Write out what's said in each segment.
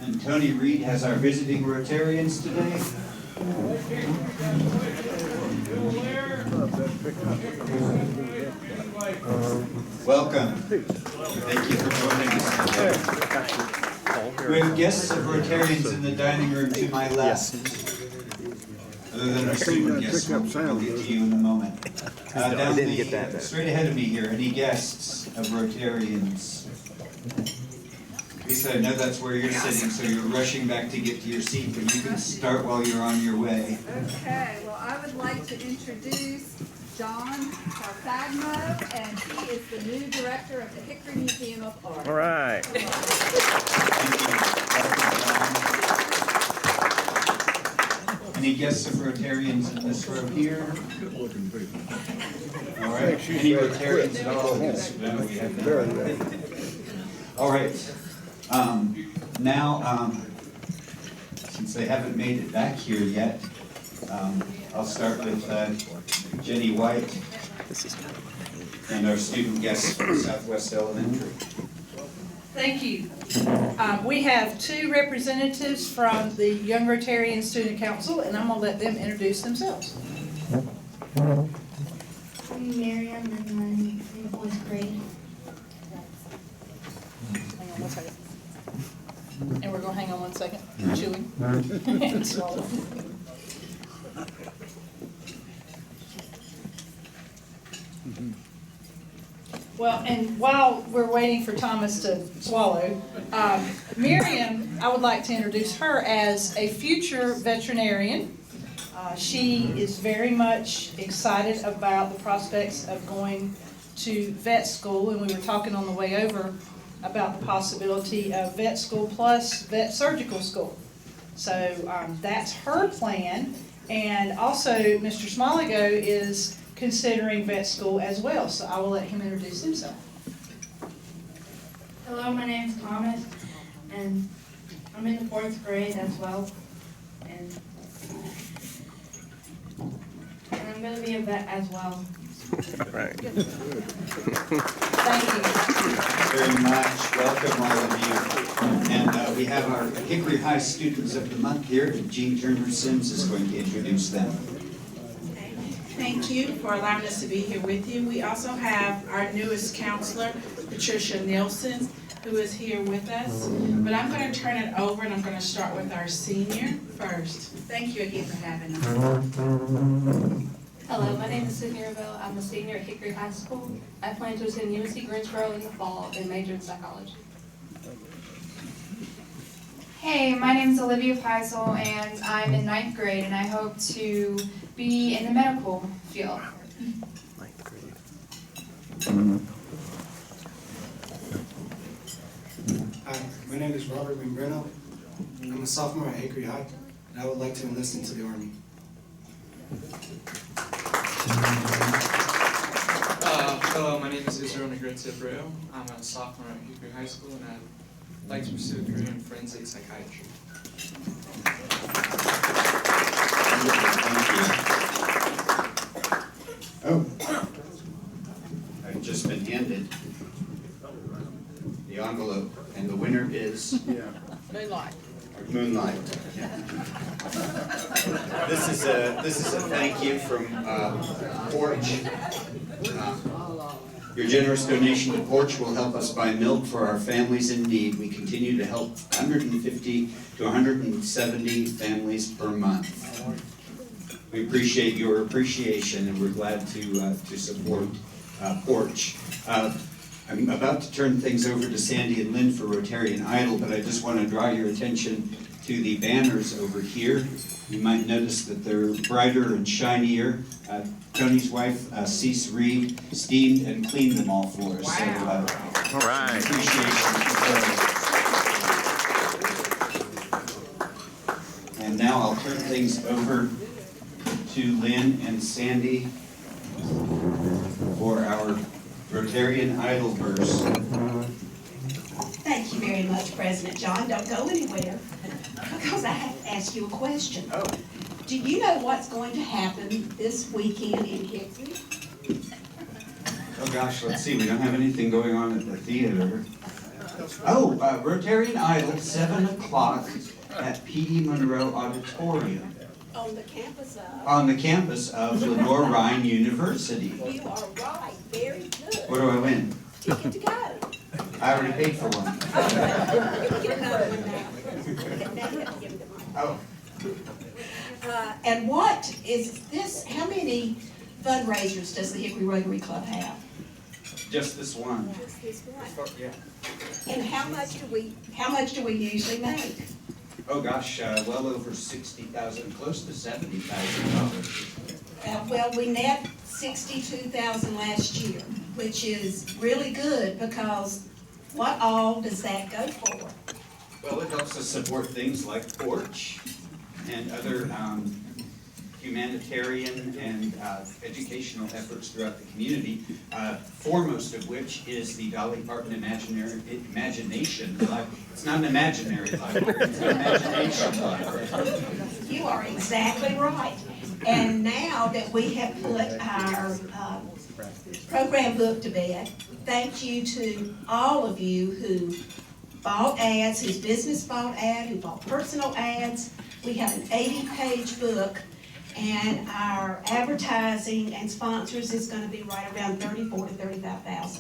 And Tony Reed has our visiting Rotarians today. Welcome. Thank you for joining us today. We have guests of Rotarians in the dining room to my left. Other than our student guests, we'll get to you in a moment. Down straight ahead of me here, any guests of Rotarians? Lisa, I know that's where you're sitting, so you're rushing back to get to your seat, but you can start while you're on your way. Okay, well, I would like to introduce John Carfagno, and he is the new director of the Hickory Museum of Art. All right. Any guests of Rotarians in this row here? All right. Any Rotarians at all? Yes. No, we have none. All right. Now, since they haven't made it back here yet, I'll start with Jenny White and our student guests from Southwest Elementary. Thank you. We have two representatives from the Young Rotarian Student Council, and I'm going to let them introduce themselves. I'm Miriam, and I'm in 4th grade. Hang on one second. And we're going to hang on 1 second. Chewing. And swallow. Well, and while we're waiting for Thomas to swallow, Miriam, I would like to introduce her as a future veterinarian. She is very much excited about the prospects of going to vet school, and we were talking on the way over about the possibility of vet school plus vet surgical school. So that's her plan, and also Mr. Smoligo is considering vet school as well, so I will let him introduce himself. Hello, my name is Thomas, and I'm in the 4th grade as well. And I'm going to be a vet as well. Right. Thank you. Very much. Welcome, all of you. And we have our Hickory High Students of the Month here, and Jean Turner Sims is going to introduce them. Thank you for allowing us to be here with you. We also have our newest counselor, Patricia Nielsen, who is here with us. But I'm going to turn it over, and I'm going to start with our senior first. Thank you again for having us. Hello, my name is Sydney Revelle. I'm a senior at Hickory High School. I plan to attend UNC Greensboro in the fall and major in psychology. Hey, my name is Olivia Peisel, and I'm in 9th grade, and I hope to be in the medical field. Hi, my name is Robert Membreno. I'm a sophomore at Hickory High, and I would like to enlist into the Army. Hello, my name is Israel Negretzi-Abreu. I'm a sophomore at Hickory High School, and I'd like to pursue a career in forensic psychiatry. Oh, I've just been handed the envelope, and the winner is Moonlight. Moonlight. This is a thank you from Porch. Your generous donation to Porch will help us buy milk for our families in need. We continue to help 150 to 170 families per month. We appreciate your appreciation, and we're glad to support Porch. I'm about to turn things over to Sandy and Lynn for Rotarian Idol, but I just want to draw your attention to the banners over here. You might notice that they're brighter and shinier. Tony's wife, Cease Reed, steamed and cleaned them all for us. Wow. So, All right. appreciation for those. And now I'll turn things over to Lynn and Sandy for our Rotarian Idol verse. Thank you very much, President John. Don't go anywhere, because I have to ask you a question. Oh. Do you know what's going to happen this weekend in Hickory? Oh gosh, let's see, we don't have anything going on at the theater. Oh, Rotarian Idol, 7 o'clock at P.D. Monroe Auditorium On the campus of, on the campus of Lenore Ryan University. you are right, very good. What do I win? Ticket to go. I already paid for one. You can get another one now. Now you have to give them one. Oh, And what is this, how many fundraisers does the Hickory Rotary Club have? just this one. Just this one. Yeah. And how much do we usually make? Oh, gosh, well over 60,000, close to $70,000. Well, we net 62,000 last year, which is really good because what all does that go for? Well, it helps us support things like Porch and other humanitarian and educational efforts throughout the community, foremost of which is the Dolly Parton Imagination Library. It's not an imaginary library, it's an imagination library. You are exactly right. And now that we have put our program book to bed, thank you to all of you who bought ads, whose business bought ad, who bought personal ads. We have an 80-page book, and our advertising and sponsors is going to be right around $34,000 to $35,000.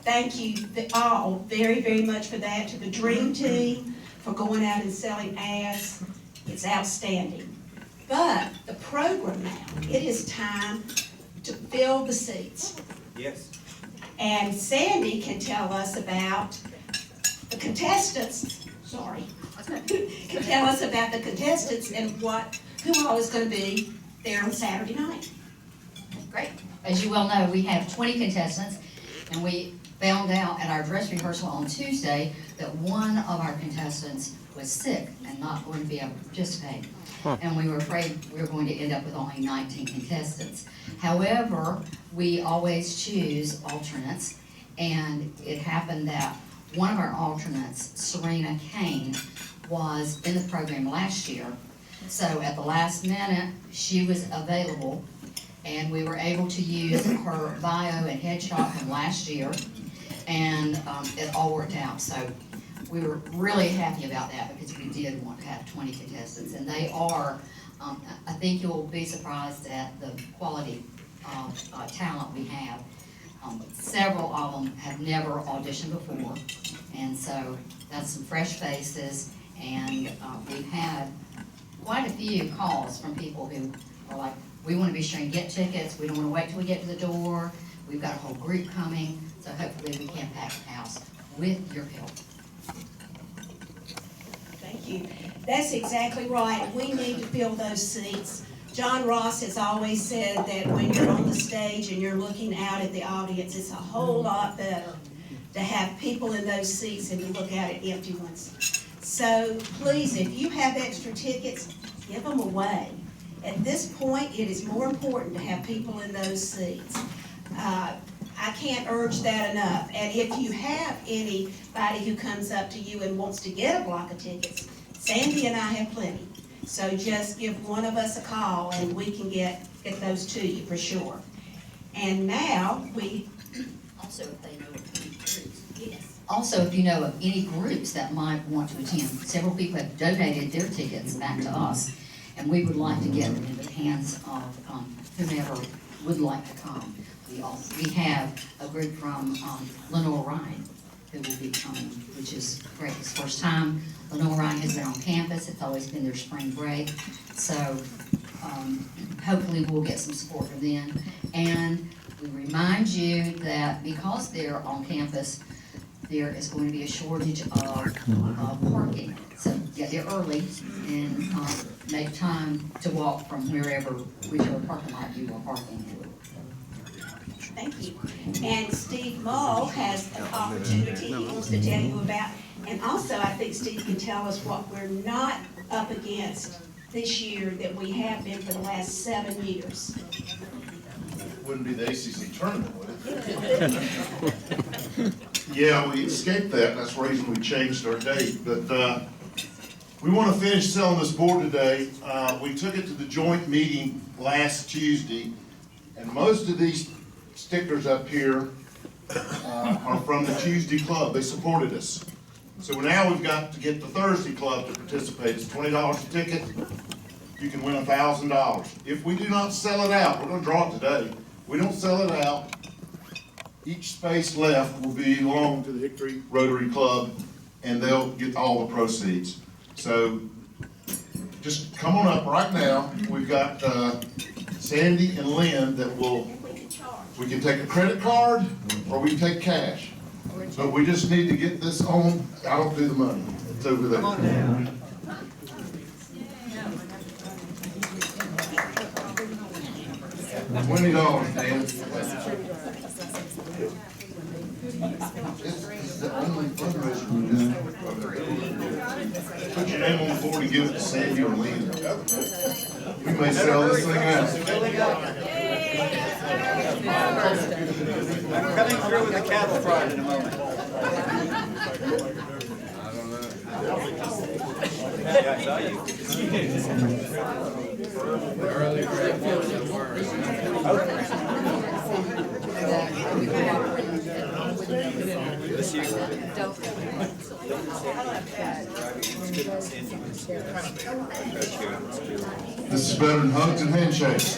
Thank you all very, very much for that, to the Dream Team for going out and selling ads. It's outstanding. But the program now, it is time to fill the seats. Yes. And Sandy can tell us about the contestants, can tell us about the contestants and who all is going to be there on Saturday night. Great. As you well know, we have 20 contestants, and we found out at our dress rehearsal on Tuesday that one of our contestants was sick and not going to be able to participate. And we were afraid we were going to end up with only 19 contestants. However, we always choose alternates, and it happened that one of our alternates, Serena Kane, was in the program last year. So at the last minute, she was available, and we were able to use her bio and headshot from last year, and it all worked out. So we were really happy about that because we did want to have 20 contestants, and they are, I think you'll be surprised at the quality of talent we have. Several of them have never auditioned before, and so that's some fresh faces, and we've had quite a few calls from people who are like, we want to be sure and get tickets, we don't want to wait till we get to the door, we've got a whole group coming, so hopefully we can pack the house with your help. Thank you. That's exactly right. We need to fill those seats. John Ross has always said that when you're on the stage and you're looking out at the audience, it's a whole lot better to have people in those seats than to look out at empty ones. So please, if you have extra tickets, give them away. At this point, it is more important to have people in those seats. I can't urge that enough. And if you have anybody who comes up to you and wants to get a block of tickets, Sandy and I have plenty. So just give one of us a call and we can get those to you for sure. And now we... Also, if they know of any groups. Yes. Also, if you know of any groups that might want to attend, several people have donated their tickets back to us, and we would like to get them in the hands of whomever would like to come. We have a group from Lenore Ryan who will be coming, which is great. It's the first time Lenore Ryan has been on campus. It's always been their spring break. So hopefully we'll get some support from them. And we remind you that because they're on campus, there is going to be a shortage of parking. So get there early and make time to walk from whichever parking lot you are parking in. Thank you. And Steve Mull has an opportunity he wants to tell you about. And also, I think Steve can tell us what we're not up against this year that we have been for the last 7 years. Wouldn't be the ACC tournament, would it? Yeah, we escaped that, and that's the reason we changed our date. But we want to finish selling this board today. We took it to the joint meeting last Tuesday, and most of these stickers up here are from the Tuesday club. They supported us. So now we've got to get the Thursday club to participate. It's $20 a ticket. You can win $1,000. If we do not sell it out, we're gonna draw it today. We don't sell it out, each space left will belong to the Hickory Rotary Club, and they'll get all the proceeds. So just come on up right now. We've got Sandy and Lynn that we can take a credit card or we can take cash. But we just need to get this on. I don't do the money. It's over there. $20, Dan. This is the only fundraiser we do. Put your name on the board and give it to Sandy or Lynn. We may sell this thing out. I'm coming through with the cattle prod in a moment. Yeah, I saw you. This is better than hugs and handshakes.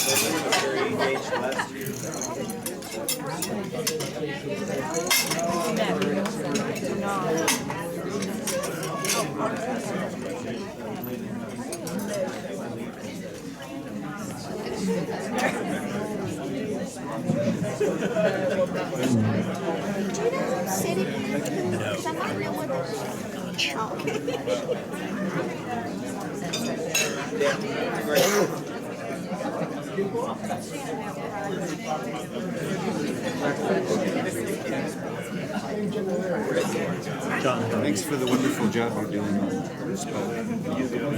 Thanks for the wonderful job you're doing on this boat. I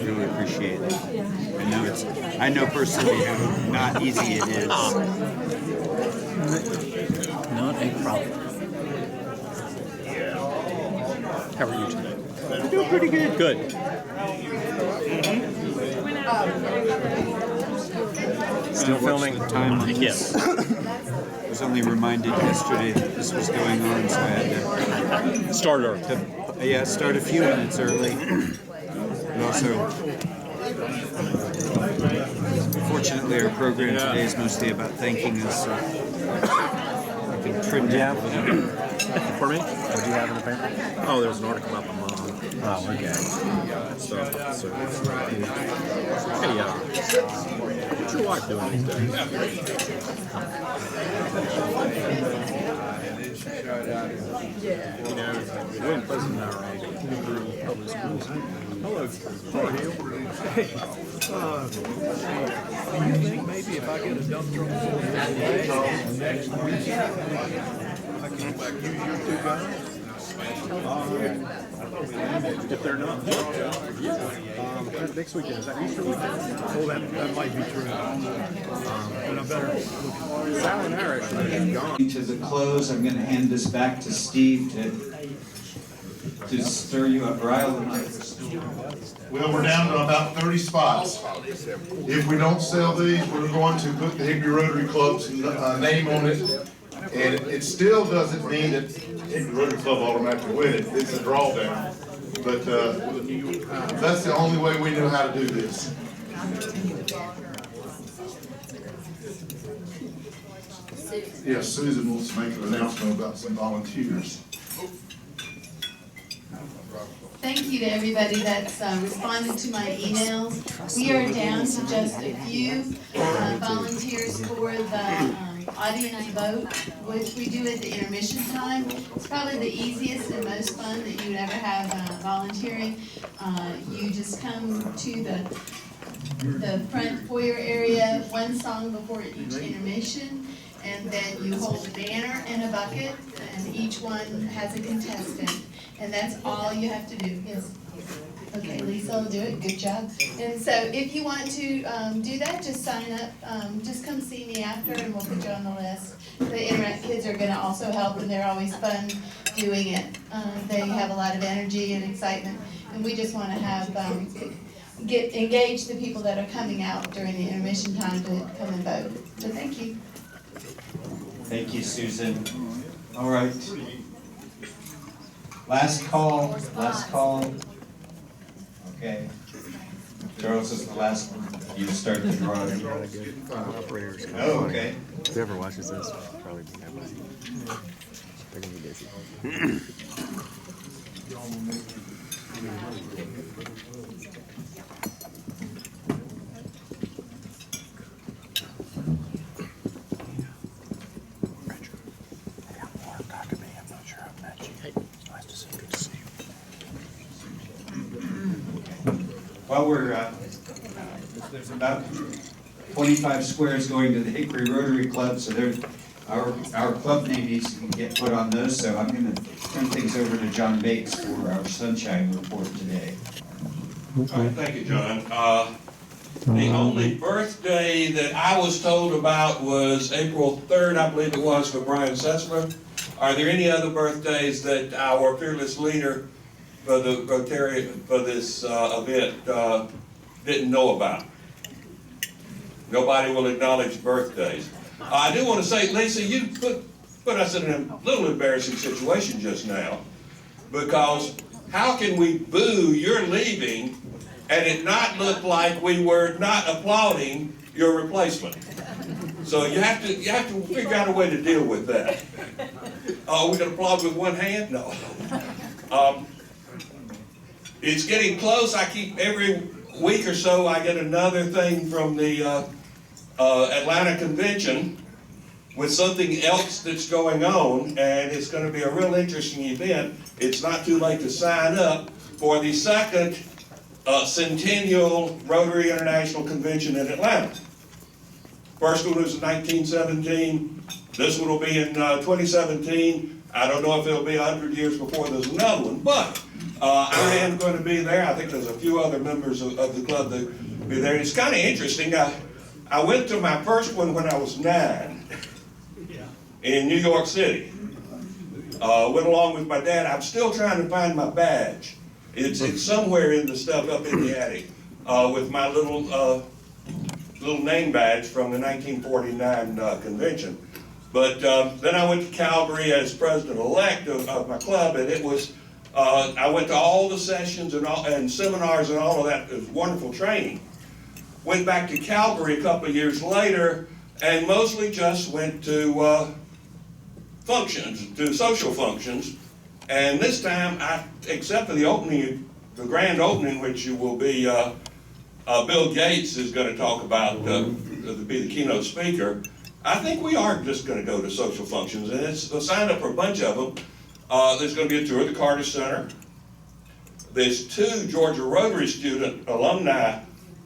really appreciate it. I know personally how not easy it is. Not a problem. How are you today? I'm doing pretty good. Good. Still filming? Time on Yes. I was only reminded yesterday that this was going on, so I had to start early. Start a few minutes early. And also, fortunately, our program today is mostly about thanking us. So I can trim down. For me? What do you have in the paper? Oh, there's an article about my mom. Oh, okay. Hey, what's your wife doing these days? You know, we're in Pleasant now, right? Through public schools. Hello, Hill. Hey, do you think maybe if I get a dump truck full of next week, I can use your two guys? If they're not, next weekend, is that Easter weekend? Oh, that might be true. But I better look. Sal and Eric are gone. To the close, I'm going to hand this back to Steve to stir you up, rile them up. Well, we're down to about 30 spots. If we don't sell these, we're going to put the Hickory Rotary Club's name on it. And it still doesn't mean that Hickory Rotary Club automatically win it. It's a drawdown. But that's the only way we know how to do this. Yes, Susan wants to make an announcement about some volunteers. Thank you to everybody that's responded to my emails. We are down to just a few volunteers for the Audie and I vote, which we do at the intermission time. It's probably the easiest and most fun that you would ever have volunteering. You just come to the front foyer area, one song before each intermission, and then you hold a banner and a bucket, and each one has a contestant. And that's all you have to do. Yes. Okay, Lisa will do it. Good job. And so if you want to do that, just sign up. Just come see me after and we'll put you on the list. The Interact kids are going to also help, and they're always fun doing it. They have a lot of energy and excitement, and we just want to have engage the people that are coming out during the intermission time to come and vote. So thank you. Thank you, Susan. All right. Last call, last call. Okay. Charles is the last one. You start the drawing. Operators. Oh, okay. Whoever watches this will probably be happy. They're gonna be busy. While we're, there's about 25 squares going to the Hickory Rotary Club, so there's, our club name needs to get put on those, so I'm gonna turn things over to John Bates for our sunshine report today. All right, thank you, John. The only birthday that I was told about was April 3rd, I believe it was, for Brian Sessler. Are there any other birthdays that our fearless leader for the Rotary, for this event, didn't know about? Nobody will acknowledge birthdays. I do want to say, Lisa, you put us in a little embarrassing situation just now, because how can we boo your leaving and it not look like we were not applauding your replacement? So you have to figure out a way to deal with that. Are we going to applaud with one hand? No. It's getting close. I keep every week or so I get another thing from the Atlanta convention with something else that's going on, and it's going to be a real interesting event. It's not too late to sign up for the second Centennial Rotary International Convention in Atlanta. First one was in 1917. This one will be in 2017. I don't know if it'll be 100 years before there's another one, but I am going to be there. I think there's a few other members of the club that will be there. It's kind of interesting. I went to my first one when I was 9 in New York City. Went along with my dad. I'm still trying to find my badge. It's somewhere in the stuff up in the attic with my little name badge from the 1949 convention. But then I went to Calgary as president-elect of my club, and it was, I went to all the sessions and seminars and all of that. It was wonderful training. Went back to Calgary a couple of years later, and mostly just went to functions, to social functions. And this time, except for the opening, the grand opening, which will be, Bill Gates is going to talk about, be the keynote speaker. I think we are just going to go to social functions, and it's signed up for a bunch of them. There's going to be a tour of the Carter Center. There's 2 Georgia Rotary student alumni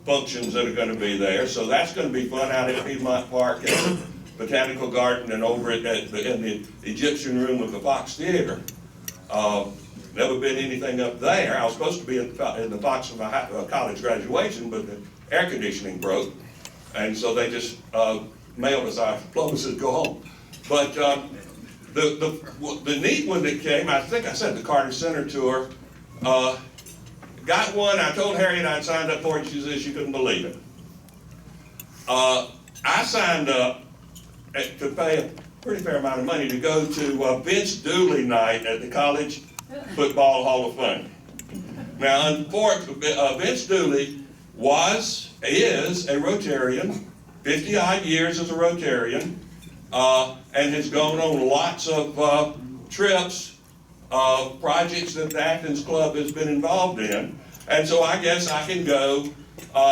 functions that are going to be there, so that's going to be fun out at Piedmont Park and the Botanical Garden and over in the Egyptian Room of the Fox Theater. Never been anything up there. I was supposed to be in the Fox for my college graduation, but the air conditioning broke, and so they just mailed us our diplomas to go home. But the neat one that came, I think I said the Carter Center tour, got one. I told Harriet I'd signed up for it. She said she couldn't believe it. I signed up to pay a pretty fair amount of money to go to Vince Dooley night at the College Football Hall of Fame. Now, Vince Dooley is a Rotarian, 50-odd years as a Rotarian, and has gone on lots of trips, projects that the Athens Club has been involved in. And so I guess I can go,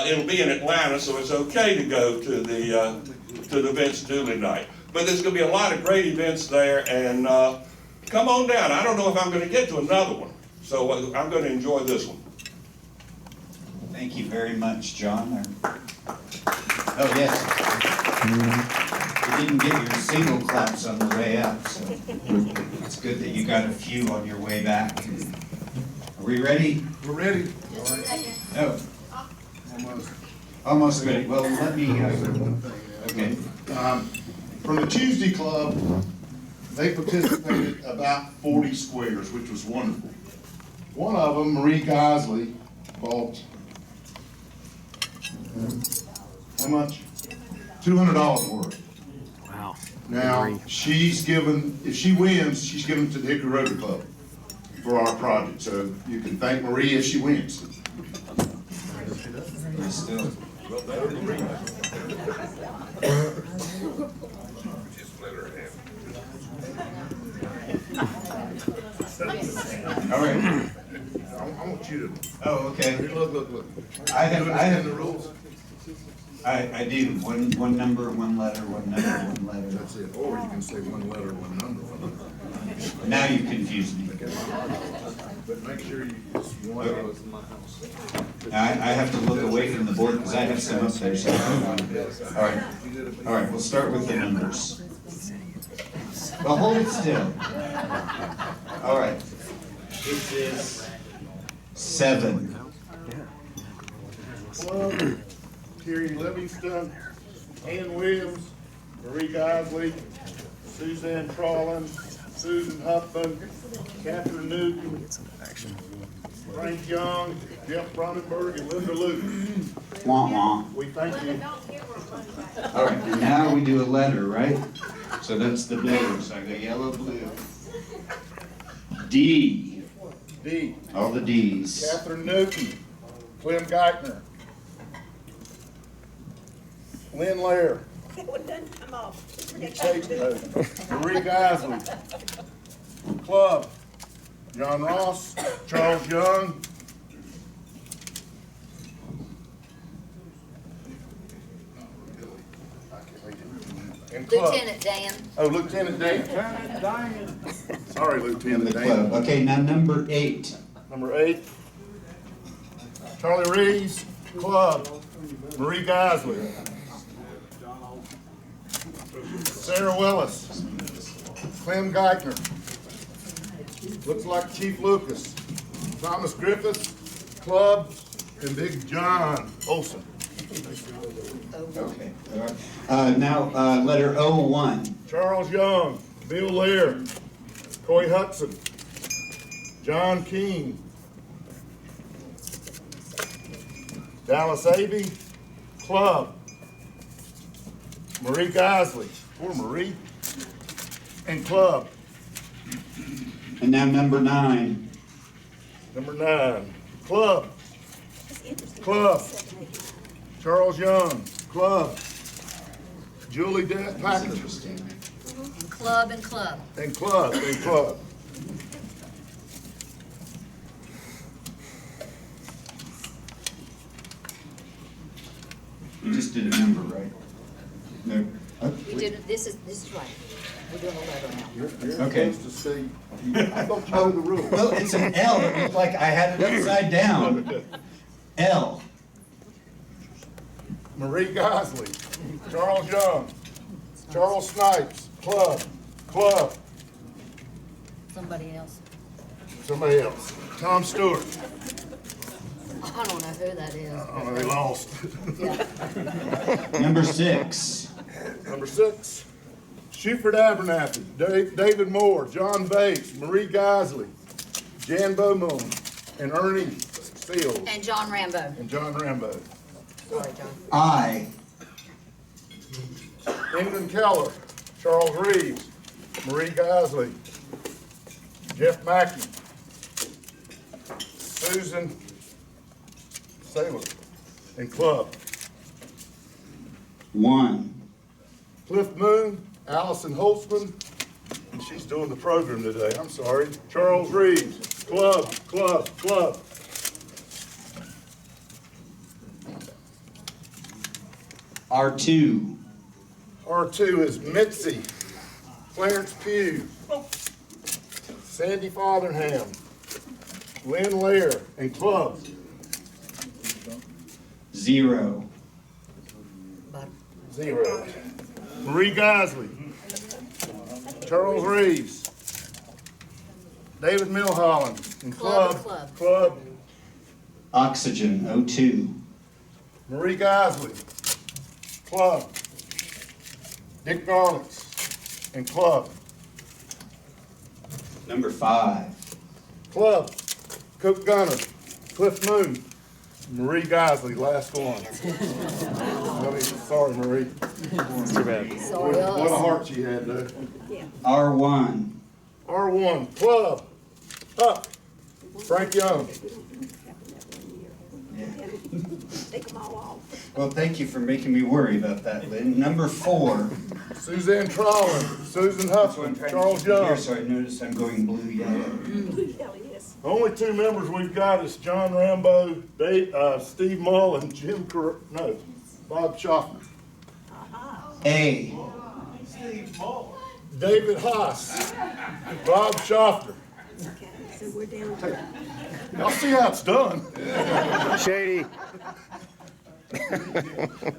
it'll be in Atlanta, so it's okay to go to the Vince Dooley night. But there's going to be a lot of great events there, and come on down. I don't know if I'm going to get to another one, so I'm going to enjoy this one. Thank you very much, John. Oh, yes. You didn't get your single claps on the way up, so it's good that you got a few on your way back. Are we ready? We're ready. Oh. Almost ready. Well, let me, okay. From the Tuesday Club, they participated about 40 squares, which was wonderful. One of them, Marie Gosley, bought, how much? $200 worth. Wow. Now, she's given, if she wins, she's given it to the Hickory Rotary Club for our project, so you can thank Marie if she wins. Still. All right. I want you to. Oh, okay. Look. I have the rules. I do. One number, one letter, one number, one letter. That's it. Or you can say one letter, one number. Now you confuse me. But make sure you just one of those in my house. I have to look away from the board because I have some up there. So all right, we'll start with the numbers. Well, hold it still. All right. This is 7. Club, Terry Livingston, Ann Williams, Marie Geisley, Suzanne Trollin, Susan Huffman, Catherine Newton, Frank Young, Jeff Brandenburg, and Linda Luton. Wah wah. We thank you. All right, and now we do a letter, right? So that's the blue. So I got yellow, blue. D. D. All the D's. Catherine Newton, Clem Geithner, Lynn Lair, Marie Geisley, Club, John Ross, Charles Young, and Club. Lieutenant Dan. Oh, Lieutenant Dan. Sorry, Lieutenant Dan. Okay, now number 8. Number 8, Charlie Reeves, Club, Marie Geisley, Sarah Willis, Clem Geithner, looks like Chief Lucas, Thomas Griffiths, Club, and Big John Olson. Okay. All right. Now letter O1. Charles Young, Bill Lear, Coy Hudson, John King, Dallas Avey, Club, Marie Geisley, poor Marie, and Club. And now number 9. Number 9, Club, Charles Young, Club, Julie Packard, Club and club. and Club. You just did a number, right? No. You did, this is right. We're doing a letter now. Okay. To see. I thought you knew the rules. Well, it's an L. It looked like I had it upside down. L. Marie Geisley, Charles Young, Charles Snipes, Club, Somebody else. somebody else, Tom Stewart. I don't know who that is. Oh, they lost. Yeah. Number 6. Number 6, Shuford Abernathy, David Moore, John Bates, Marie Geisley, Jan Beaumont, and Ernie Fields, And John Rambo. and John Rambo. Sorry, John. I. England Keller, Charles Reeves, Marie Geisley, Jeff Mackey, Susan Saylor, and Club. 1. Cliff Moon, Allison Holtzman, and she's doing the program today, I'm sorry. Charles Reeves, Club. R2. R2 is Mitzi, Clarence Pugh, Sandy Fotheringham, Lynn Lair, and Club. 0. 0. Marie Geisley, Charles Reeves, David Milholland, and Club. Oxygen. O2. Marie Geisley, Club. Dick Garlix, and Club. Number 5. Club. Cook Gunner, Cliff Moon, Marie Geisley, last one. Sorry, Marie. Too bad. What a heart she had, though. R1. R1, club, up, Frank Young. Well, thank you for making me worry about that, Lynn. Number 4. Suzanne Trollin, Susan Huffman, Charles Here, Young. so I notice I'm going blue-yellow. The only 2 members we've got is John Rambo, Steve Mull, and Bob Schaffner. A. David Haas, Bob Schaffner. I'll see how it's done. Shady.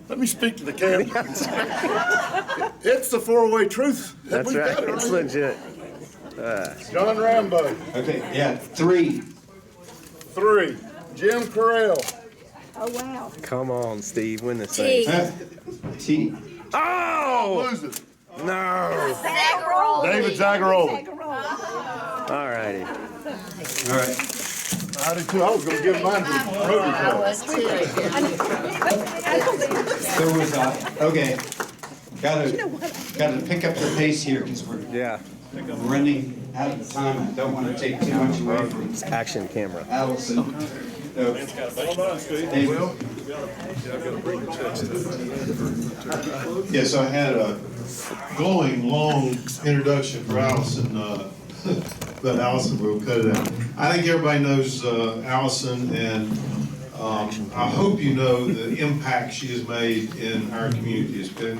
Let me speak to the camera. It's the 4-way truth. That's We've right. got it It's legit. John Rambo. Okay, yeah, 3. 3. Jim Carell. Oh, wow. Come on, Steve, win this thing. T. Oh! Lose it. No! David Zagaroli. All righty. All right. I did too. I was going to give mine to the Rotary Club. So was I. Okay. Gotta pick up the pace here because we're running out of time. I don't want to take too much away from Action camera. Allison. So, Yeah, so I had a glowing, long introduction for Allison, but Allison will cut it out. I think everybody knows Allison, and I hope you know the impact she has made in our community. It's been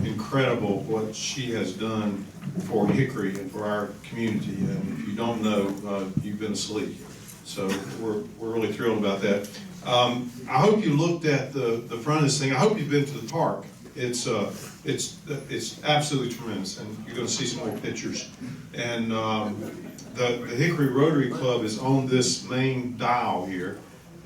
incredible what she has done for Hickory and for our community, and if you don't know, you've been asleep. So we're really thrilled about that. I hope you looked at the front of this thing. I hope you've been to the park. It's absolutely tremendous, and you're going to see some more pictures. And the Hickory Rotary Club is on this main dial here.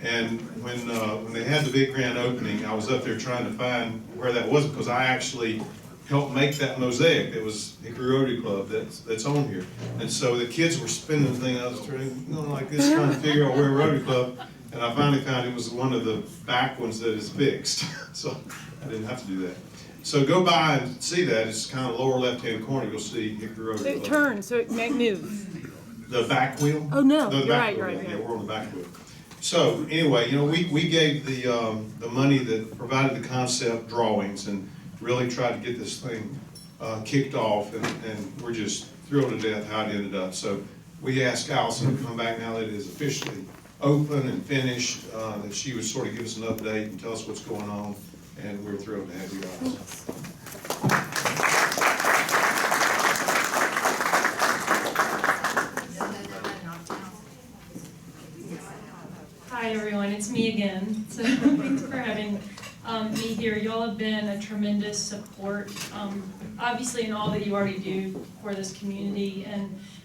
And when they had the big grand opening, I was up there trying to find where that was because I actually helped make that mosaic. It was Hickory Rotary Club that's on here. And so the kids were spinning the thing. I was going like this, trying to figure out where Rotary Club. And I finally found it was one of the back ones that is fixed. So I didn't have to do that. So go by and see that. It's kind of lower left-hand corner. You'll see Hickory Rotary Club. It turns, so it may move. The back wheel? Oh, no, The you're back right, wheel, you're right. Yeah, we're on the back wheel. So anyway, we gave the money that provided the concept drawings and really tried to get this thing kicked off, and we're just thrilled to death how it ended up. So we asked Allison to come back now that it is officially open and finished, that she would sort of give us an update and tell us what's going on, and we're thrilled to have you guys. Hi everyone, it's me again. So thanks for having me here. Y'all have been a tremendous support, obviously in all that you already do for this community,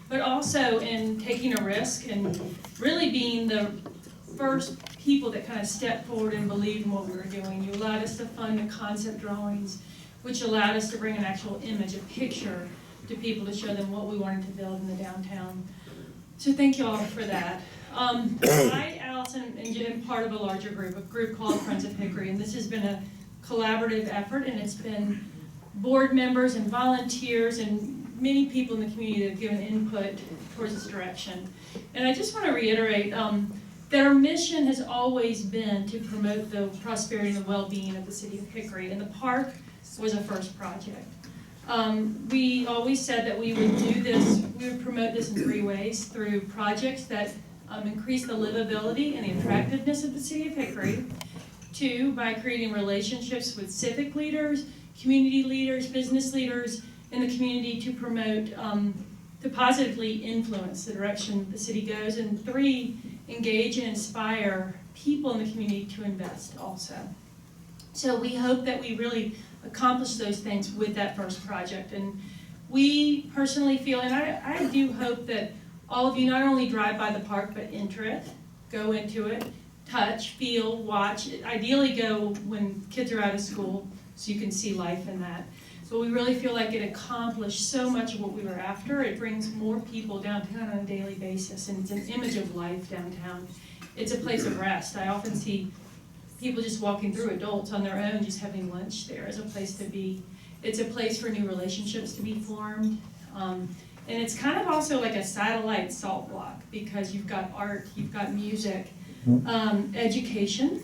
but also in taking a risk and really being the first people that kind of stepped forward and believed in what we were doing. You allowed us to fund the concept drawings, which allowed us to bring an actual image, a picture to people to show them what we wanted to build in the downtown. So thank you all for that. I, Allison, am part of a larger group, a group called Friends of Hickory, and this has been a collaborative effort, and it's been board members and volunteers and many people in the community that have given input towards this direction. And I just want to reiterate that our mission has always been to promote the prosperity and the well-being of the city of Hickory, and the park was a first project. We always said that we would do this, we would promote this in 3 ways: through projects that increase the livability and the attractiveness of the city of Hickory; 2, by creating relationships with civic leaders, community leaders, business leaders in the community to promote, to positively influence the direction the city goes; and 3, engage and inspire people in the community to invest also. So we hope that we really accomplish those things with that first project. And we personally feel, and I do hope that all of you not only drive by the park, but enter it, go into it, touch, feel, watch. Ideally go when kids are out of school so you can see life in that. So we really feel like it accomplished so much of what we were after. It brings more people downtown on a daily basis, and it's an image of life downtown. it's a place of rest. I often see people just walking through, adults on their own, just having lunch there as a place to be. It's a place for new relationships to be formed. And it's kind of also like a satellite salt block, because you've got art, you've got music, education,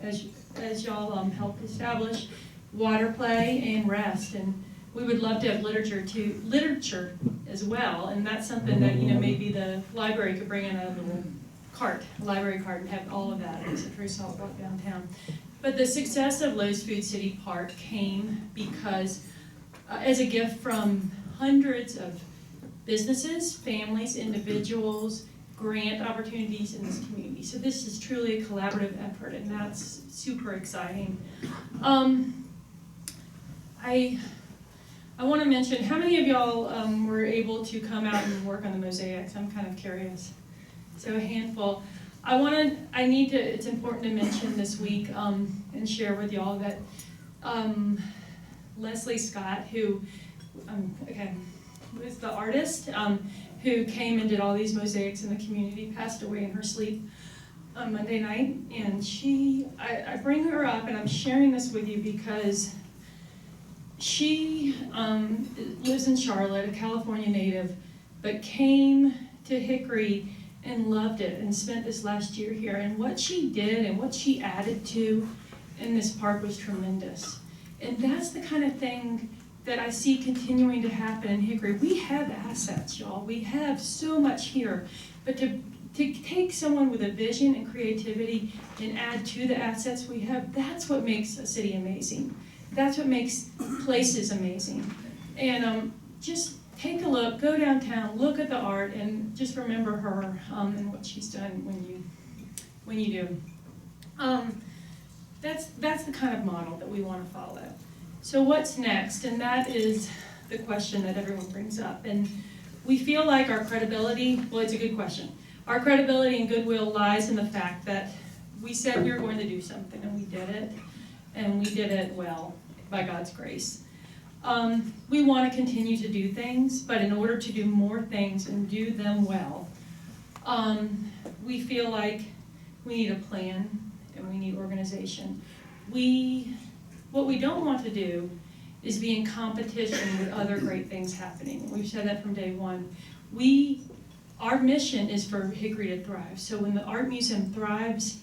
as y'all helped establish, water play, and rest. And we would love to have literature as well, and that's something that, you know, maybe the library could bring in a little cart, a library cart, and have all of that as a true salt block downtown. But the success of Lowe's Food City Park came because, as a gift from hundreds of businesses, families, individuals, grant opportunities in this community. So this is truly a collaborative effort, and that's super exciting. I want to mention, how many of y'all were able to come out and work on the mosaics? I'm kind of curious. So a handful. It's important to mention this week and share with y'all that Leslie Scott, who was the artist who came and did all these mosaics in the community, passed away in her sleep on Monday night. And I bring her up, and I'm sharing this with you because she lives in Charlotte, a California native, but came to Hickory and loved it and spent this last year here. And what she did and what she added to in this park was tremendous. And that's the kind of thing that I see continuing to happen in Hickory. We have assets, y'all. We have so much here. But to take someone with a vision and creativity and add to the assets we have, that's what makes a city amazing. That's what makes places amazing. And just take a look, go downtown, look at the art, and just remember her and what she's done when you do. That's the kind of model that we want to follow. So what's next? And that is the question that everyone brings up. And we feel like our credibility, well, it's a good question. Our credibility and goodwill lies in the fact that we said we were going to do something, and we did it. And we did it well, by God's grace. We want to continue to do things, but in order to do more things and do them well, we feel like we need a plan and we need organization. What we don't want to do is be in competition with other great things happening. We've said that from day one. Our mission is for Hickory to thrive. So when the art museum thrives,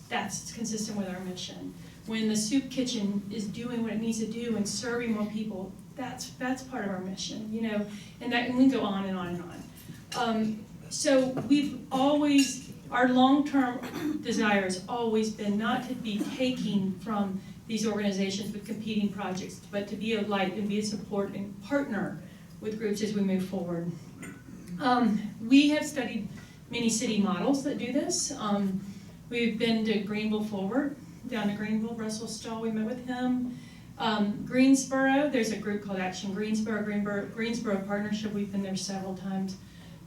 that's consistent with our mission. When the soup kitchen is doing what it needs to do and serving more people, that's part of our mission, you know, and we can go on and on and on. So our long-term desire has always been not to be taking from these organizations with competing projects, but to be a light and be a support and partner with groups as we move forward. We have studied many city models that do this. We've been to Greenville Forward, down to Greenville, Russell Stahl, we met with him. Greensboro, there's a group called Action Greensboro Partnership, we've been there several times.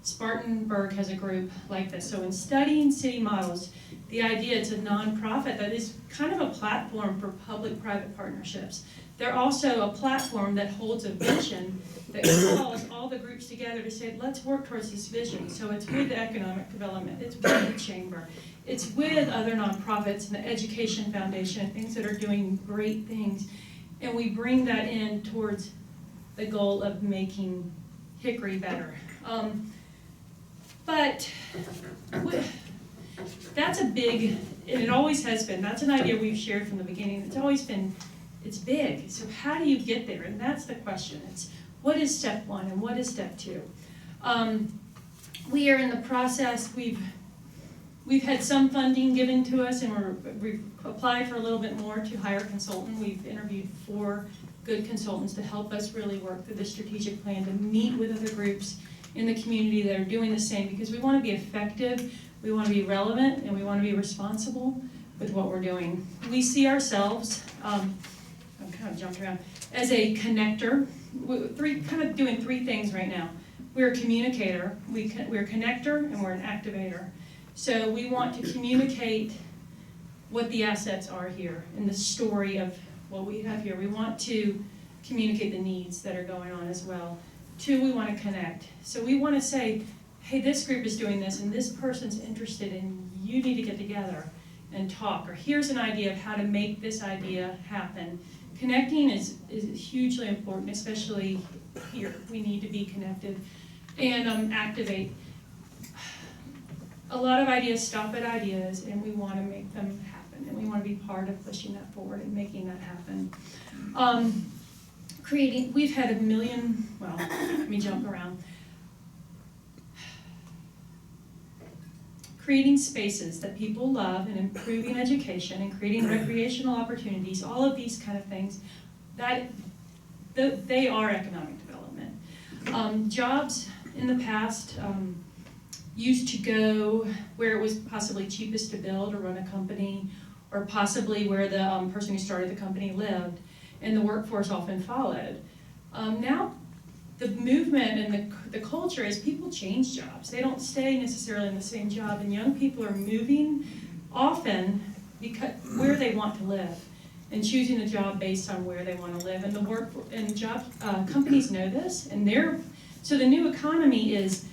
Spartanburg has a group like this. So in studying city models, the idea it's a nonprofit that is kind of a platform for public-private partnerships. They're also a platform that holds a vision that calls all the groups together to say, let's work towards this vision. So it's with the economic development, it's with the chamber, it's with other nonprofits and the Education Foundation and things that are doing great things. And we bring that in towards the goal of making Hickory better. But that's a big, and it always has been, that's an idea we've shared from the beginning. It's always been, it's big. So how do you get there? And that's the question. It's what is step one and what is step two? We are in the process, we've had some funding given to us, and we've applied for a little bit more to hire a consultant. We've interviewed 4 good consultants to help us really work through the strategic plan, to meet with other groups in the community that are doing the same, because we want to be effective, we want to be relevant, and we want to be responsible with what we're doing. We see ourselves, I'm kind of jumped around, as a connector. Kind of doing 3 things right now. We're a communicator, we're a connector, and we're an activator. So we want to communicate what the assets are here and the story of what we have here. We want to communicate the needs that are going on as well. 2, we want to connect. So we want to say, hey, this group is doing this, and this person's interested in you need to get together and talk, or here's an idea of how to make this idea happen. Connecting is hugely important, especially here. We need to be connected and activate. A lot of ideas stop at ideas, and we want to make them happen, and we want to be part of pushing that forward and making that happen. We've had a million, well, let me jump around. Creating spaces that people love and improving education and creating recreational opportunities, all of these kind of things, they are economic development. Jobs in the past used to go where it was possibly cheapest to build or run a company, or possibly where the person who started the company lived, and the workforce often followed. Now, the movement and the culture is people change jobs. They don't stay necessarily in the same job, and young people are moving often because where they want to live and choosing a job based on where they want to live. And companies know this, and so the new economy is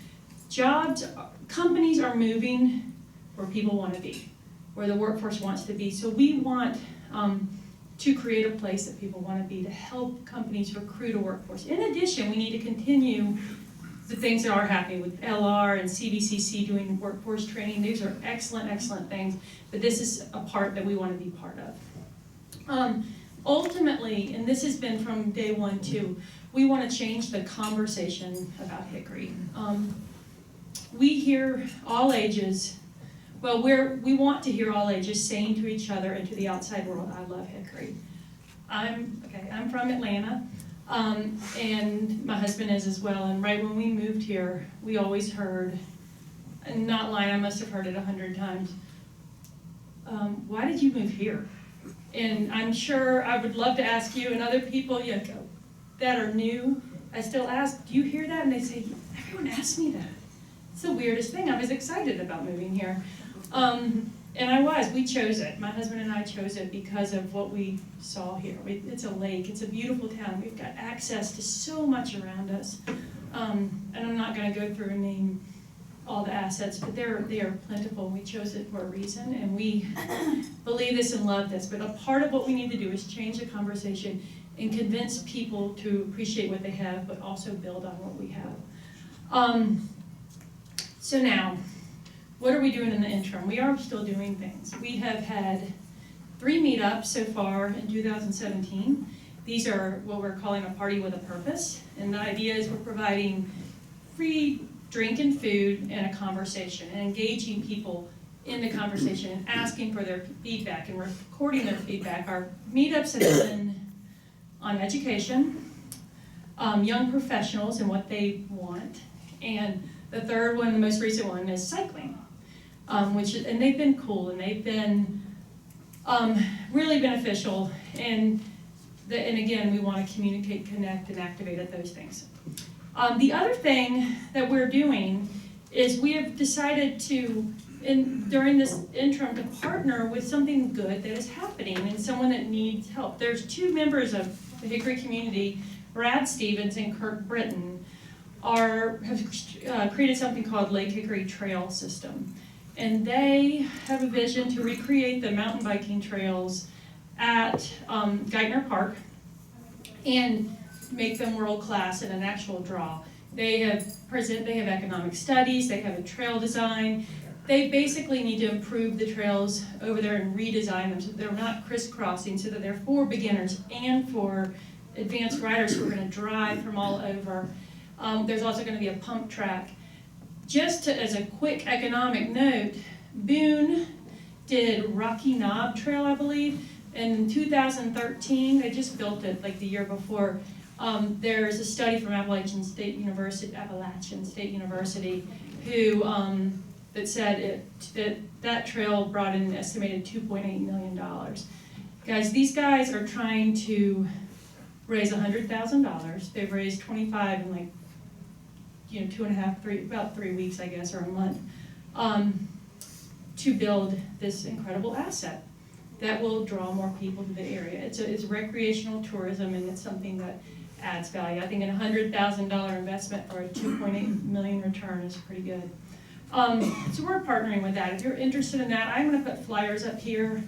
companies are moving where people want to be, where the workforce wants to be. So we want to create a place that people want to be, to help companies recruit a workforce. In addition, we need to continue the things that are happening with LR and CVCC doing workforce training. These are excellent, excellent things, but this is a part that we want to be part of. Ultimately, and this has been from day one too, we want to change the conversation about Hickory. We hear all ages. Well, we want to hear all ages saying to each other and to the outside world, I love Hickory. I'm from Atlanta, and my husband is as well, and right when we moved here, we always heard, and not lying, I must have heard it 100 times, why did you move here? And I'm sure I would love to ask you and other people that are new, I still ask, do you hear that? And they say, everyone asks me that. It's the weirdest thing. I was excited about moving here. And we chose it. My husband and I chose it because of what we saw here. It's a lake, it's a beautiful town. We've got access to so much around us. And I'm not gonna go through and name all the assets, but they are plentiful. We chose it for a reason, and we believe this and love this. But a part of what we need to do is change the conversation and convince people to appreciate what they have, but also build on what we have. So now, what are we doing in the interim? We are still doing things. We have had 3 meetups so far in 2017. These are what we're calling a party with a purpose. And the idea is we're providing free drink and food and a conversation and engaging people in the conversation and asking for their feedback and recording their feedback. Our meetups have been on education, young professionals and what they want, and the third one, the most recent one, is cycling, and they've been cool, and they've been really beneficial, and again, we want to communicate, connect, and activate at those things. The other thing that we're doing is we have decided to, during this interim, to partner with something good that is happening and someone that needs help. There's 2 members of the Hickory community, Brad Stevens and Kirk Britton, have created something called Lake Hickory Trail System. And they have a vision to recreate the mountain biking trails at Geithner Park and make them world-class in an actual draw. They have economic studies, they have a trail design. They basically need to improve the trails over there and redesign them so they're not crisscrossing, so that they're for beginners and for advanced riders who are going to drive from all over. There's also going to be a pump track. Just as a quick economic note, Boone did Rocky Knob Trail, I believe, in 2013. They just built it like the year before. There's a study from Appalachian State University, who that said that trail brought in an estimated $2.8 million. Guys, these guys are trying to raise $100,000. They've raised $25,000 in about 3 weeks, I guess, or a month, to build this incredible asset that will draw more people to the area. It's recreational tourism, and it's something that adds value. I think a $100,000 investment for a $2.8 million return is pretty good. So we're partnering with that. If you're interested in that, I'm gonna put flyers up here.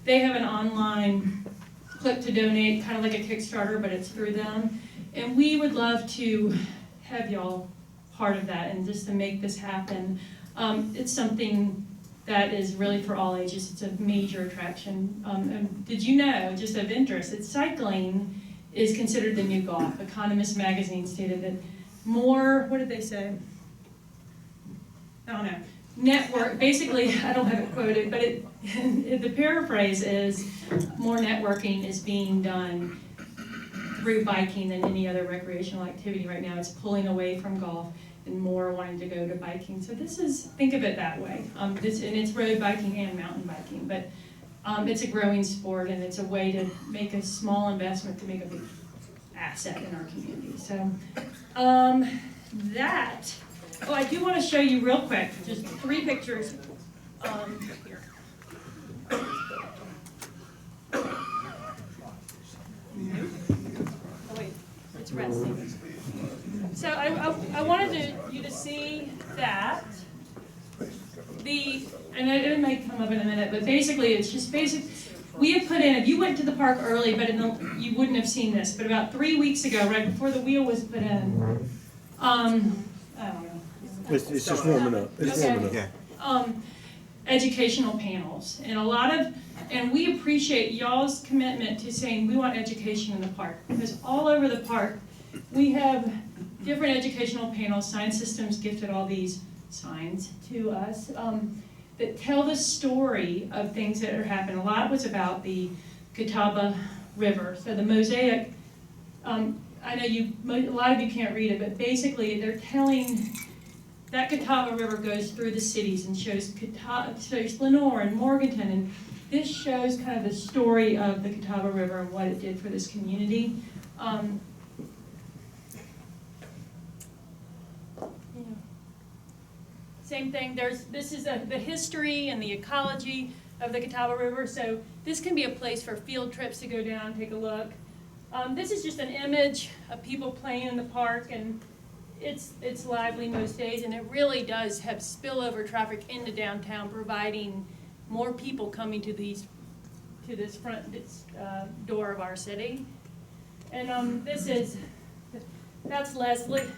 They have an online click to donate, kind of like a Kickstarter, but it's through them. And we would love to have y'all part of that and just to make this happen. It's something that is really for all ages. It's a major attraction. And did you know, just of interest, that cycling is considered the new golf? Economist magazine stated that more, what did they say? I don't know. Network, basically, I don't have it quoted, but the paraphrase is more networking is being done through biking than any other recreational activity right now. It's pulling away from golf and more wanting to go to biking. So this is, think of it that way. And it's road biking and mountain biking, but it's a growing sport and it's a way to make a small investment to make a big asset in our community. So I do want to show you real quick, just 3 pictures here. Oh wait, it's resting. So I wanted you to see that. And it might come up in a minute, but basically it's just we have put in, if you went to the park early, but you wouldn't have seen this, but about 3 weeks ago, right before the wheel was put in, I don't know. It's just warming up. It's warming up. Educational panels, and we appreciate y'all's commitment to saying we want education in the park, because all over the park we have different educational panels. Science Systems gifted all these signs to us that tell the story of things that are happening. A lot was about the Catawba River. So the mosaic, I know a lot of you can't read it, but basically they're telling that Catawba River goes through the cities and shows Lenore and Morganton, and this shows kind of the story of the Catawba River and what it did for this community. Same thing, this is the history and the ecology of the Catawba River, so this can be a place for field trips to go down and take a look. This is just an image of people playing in the park, and it's lively most days, and it really does have spillover traffic into downtown, providing more people coming to this front door of our city. And that's Leslie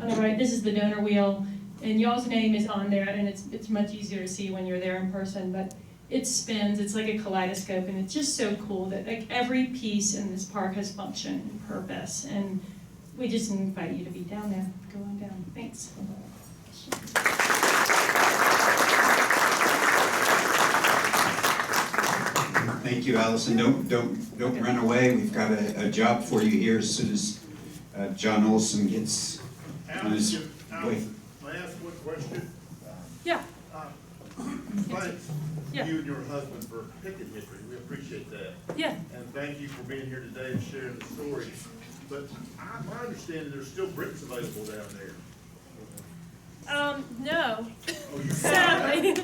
on the right. This is the donor wheel, and y'all's name is on there, and it's much easier to see when you're there in person, but it spins, it's like a kaleidoscope, and it's just so cool that like every piece in this park has function and purpose, and we just invite you to be down there. Go on down. Thanks. Thank you, Allison. Don't run away. We've got a job for you here as soon as John Olson gets on his way. May I ask one question? Yeah. Thanks, Yeah. you and your husband, for picking Hickory. We appreciate that. Yeah. And thank you for being here today and sharing the story. But my understanding, there's still bricks available down there. No. Sadly.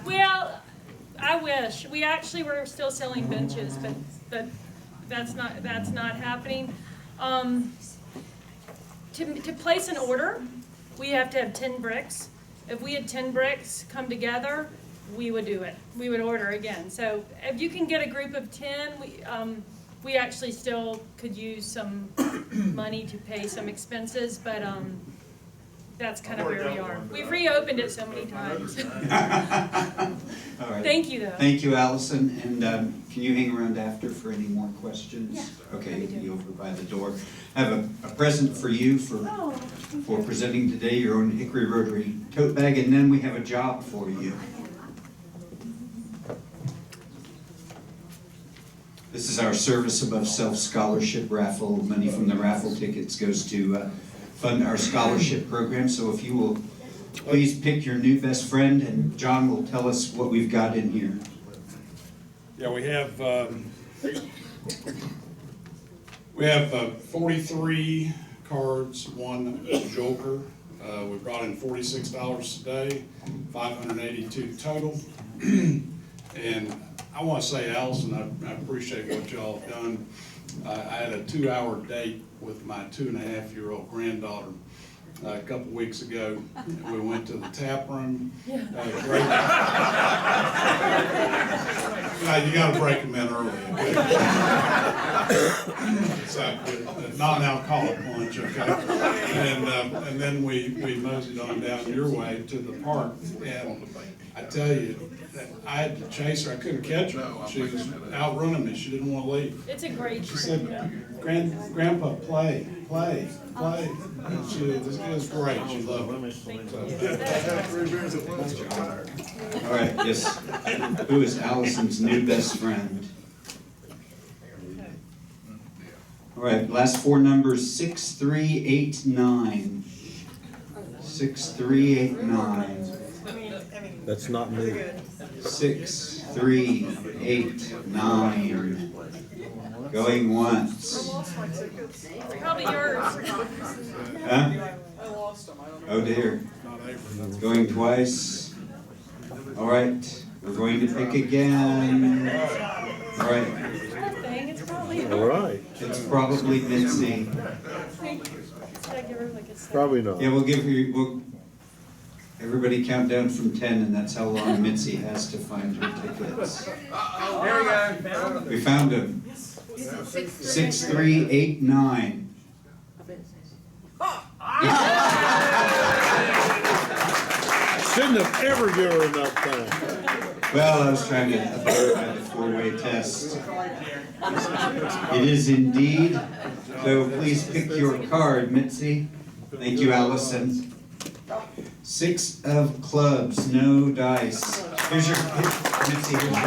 Well, I wish. We actually were still selling benches, but that's not happening. To place an order, we have to have 10 bricks. If we had 10 bricks come together, we would do it. We would order again. So if you can get a group of 10, we actually still could use some money to pay some expenses, but that's kind of where we are. We've reopened it so many times. All right. Thank you, though. Thank you, Allison. And can you hang around after for any more questions? Yeah. Okay, you'll be over by the door. I have a present for you for presenting today, your own Hickory Rotary tote bag, and then we have a job for you. This is our Service Above Self Scholarship raffle. Money from the raffle tickets goes to fund our scholarship program. So if you will please pick your new best friend, and John will tell us what we've got in here. Yeah, we have 43 cards, one joker. We brought in $46 today, 582 total. And I want to say, Allison, I appreciate what y'all have done. I had a 2-hour date with my 2.5-year-old granddaughter a couple weeks ago. We went to the tap room. Great. You gotta break them in early. So, not an alcoholic lunch, okay? And then we moseyed on down your way to the park, and I tell you, I had to chase her. I couldn't catch her. She was outrunning me. She didn't want to leave. It's a great She said, Grandpa, play. And it was great. She loved it. All right, yes. Who is Allison's new best friend? All right, last four numbers, 6389. 6389. That's not me. 6389. Going once. Probably yours. Huh? Oh dear. Going twice. All right, we're going to pick again. All right. All right. It's probably Mitzi. Probably not. Yeah, we'll everybody count down from 10, and that's how long Mitzi has to find her tickets. There we go. We found him. 6389. Shouldn't have ever given her enough time. Well, I was trying to verify the four-way test. It is indeed. So please pick your card, Mitzi. Thank you, Allison. 6 of clubs, no dice. Mitzi, here's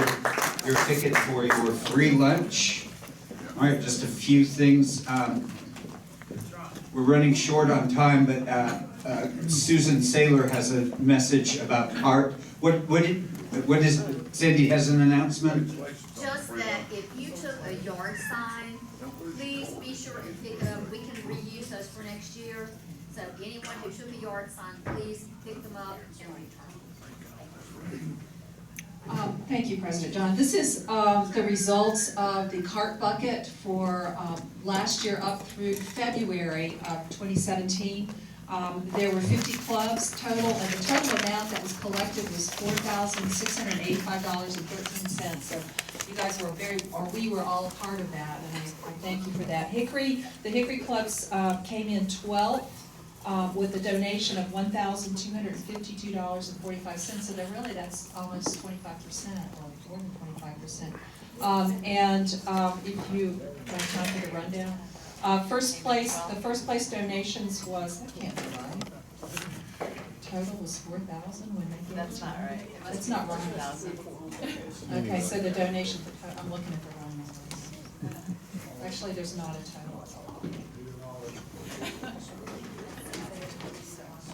your ticket for your free lunch. All right, just a few things. We're running short on time, but Susan Saylor has a message about art. What is, Cindy has an announcement? Just that if you took a yard sign, please be sure and pick it up. We can reuse those for next year. So anyone who took a yard sign, please pick them up and return them. Thank you, President John. This is the results of the cart bucket for last year up through February of 2017. There were 50 clubs total, and the total amount that was collected was $4,685.13. So you guys were we were all a part of that, and I thank you for that. The Hickory clubs came in 12th. With a donation of $1,252.45, so that's almost 25%, or more than 25%. If you have time for the rundown, the first place donations was, that can't be right. Total was 4,000 when they gave. That's not right. It's not right. 4,000. Okay, so the donation, I'm looking at the wrong numbers. Actually, there's not a total.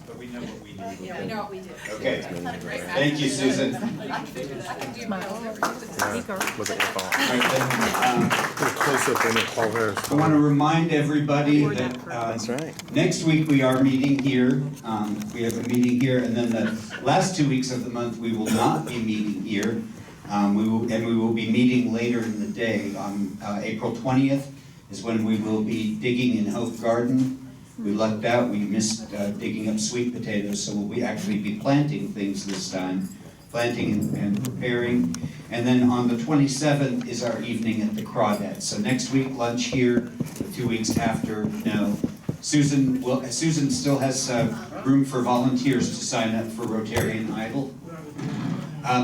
But we know what we need. Yeah, we know what we do. Okay. Thank you, Susan. Look at your phone. Close up on it, Paul Harris. I want to remind everybody that That's right. Next week we are meeting here. We have a meeting here, and then the last 2 weeks of the month we will not be meeting here. We will be meeting later in the day. On April 20th is when we will be digging in Hope Garden. We lucked out, we missed digging up sweet potatoes, so we'll actually be planting things this time, planting and preparing. And then on the 27th is our evening at the Crawdad. So next week, lunch here, 2 weeks after, no. Susan still has room for volunteers to sign up for Rotarian Idol.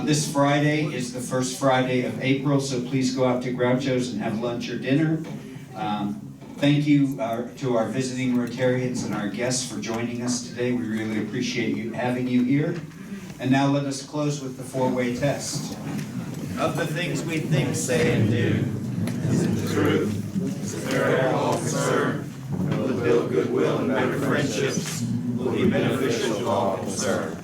This Friday is the first Friday of April, so please go out to Groucho's and have lunch or dinner. Thank you to our visiting Rotarians and our guests for joining us today. We really appreciate having you here. And now let us close with the four-way test. Of the things we think, say, and do, is it the truth? Is it fair to all concerned? Will it build goodwill and better friendships? Will be beneficial to all concerned?